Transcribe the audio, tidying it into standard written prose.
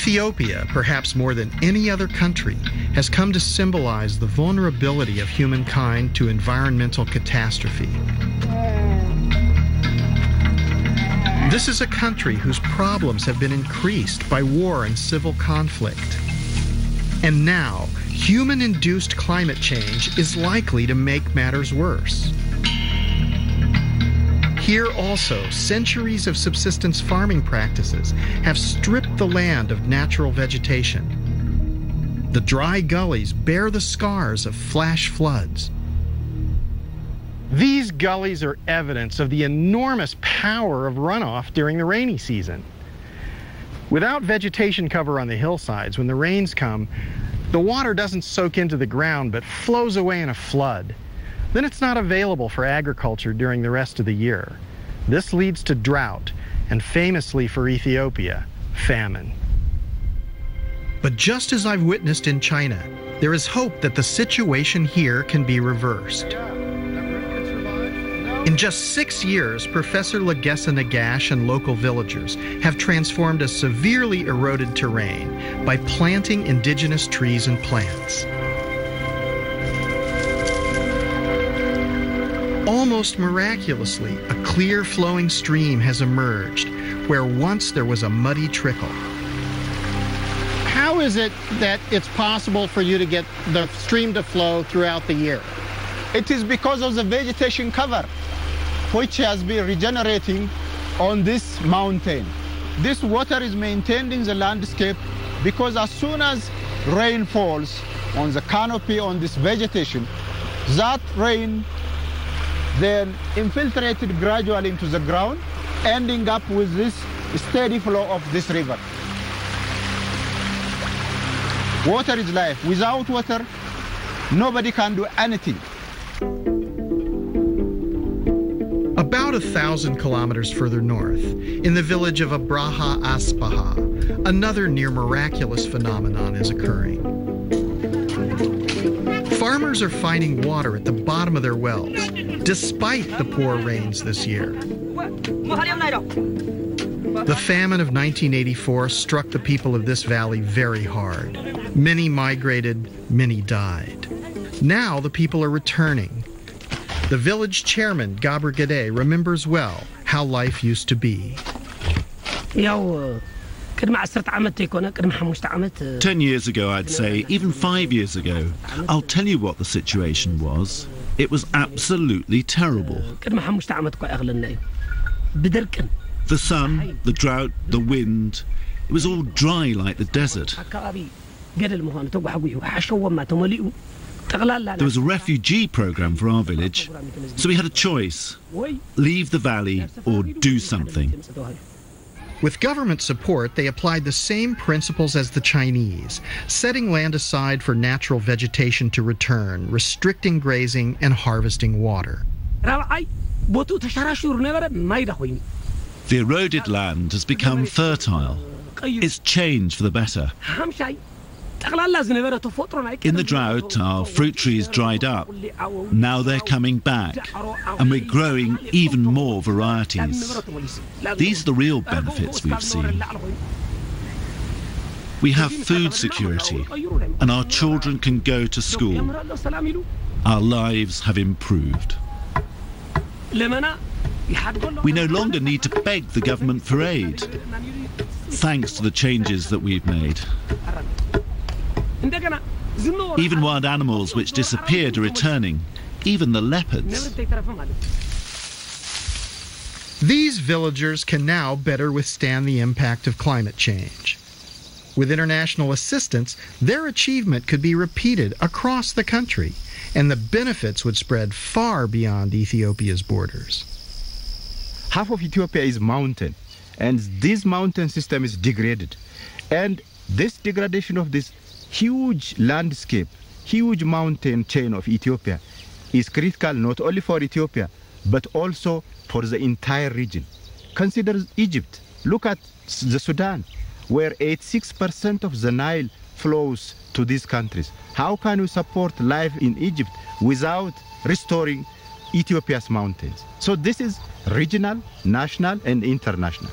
Ethiopia, perhaps more than any other country, has come to symbolize the vulnerability of humankind to environmental catastrophe. This is a country whose problems have been increased by war and civil conflict. And now, human-induced climate change is likely to make matters worse. Here also, centuries of subsistence farming practices have stripped the land of natural vegetation. The dry gullies bear the scars of flash floods. These gullies are evidence of the enormous power of runoff during the rainy season. Without vegetation cover on the hillsides, when the rains come, the water doesn't soak into the ground but flows away in a flood. Then it's not available for agriculture during the rest of the year. This leads to drought, and famously for Ethiopia, famine. But just as I've witnessed in China, there is hope that the situation here can be reversed. In just 6 years, Professor Legessa Nagash and local villagers have transformed a severely eroded terrain by planting indigenous trees and plants. Almost miraculously, a clear flowing stream has emerged where once there was a muddy trickle. How is it that it's possible for you to get the stream to flow throughout the year? It is because of the vegetation cover, which has been regenerating on this mountain. This water is maintained in the landscape because as soon as rain falls on the canopy on this vegetation, that rain then infiltrated gradually into the ground, ending up with this steady flow of this river. Water is life. Without water, nobody can do anything. About 1,000 kilometers further north, in the village of Abraha Aspaha, another near-miraculous phenomenon is occurring. Farmers are finding water at the bottom of their wells, despite the poor rains this year. The famine of 1984 struck the people of this valley very hard. Many migrated, many died. Now the people are returning. The village chairman, Gabr Gade, remembers well how life used to be. 10 years ago, I'd say, even 5 years ago, I'll tell you what the situation was. It was absolutely terrible. The sun, the drought, the wind, it was all dry like the desert. There was a refugee program for our village, so we had a choice: leave the valley or do something. With government support, they applied the same principles as the Chinese, setting land aside for natural vegetation to return, restricting grazing and harvesting water. The eroded land has become fertile. It's changed for the better. In the drought, our fruit trees dried up. Now they're coming back, and we're growing even more varieties. These are the real benefits we've seen. We have food security, and our children can go to school. Our lives have improved. We no longer need to beg the government for aid, thanks to the changes that we've made. Even wild animals which disappeared are returning, even the leopards. These villagers can now better withstand the impact of climate change. With international assistance, their achievement could be repeated across the country, and the benefits would spread far beyond Ethiopia's borders. Half of Ethiopia is mountain, and this mountain system is degraded. And this degradation of this huge landscape, huge mountain chain of Ethiopia is critical not only for Ethiopia, but also for the entire region. Consider Egypt. Look at the Sudan, where 86% of the Nile flows to these countries. How can we support life in Egypt without restoring Ethiopia's mountains? So this is regional, national, and international.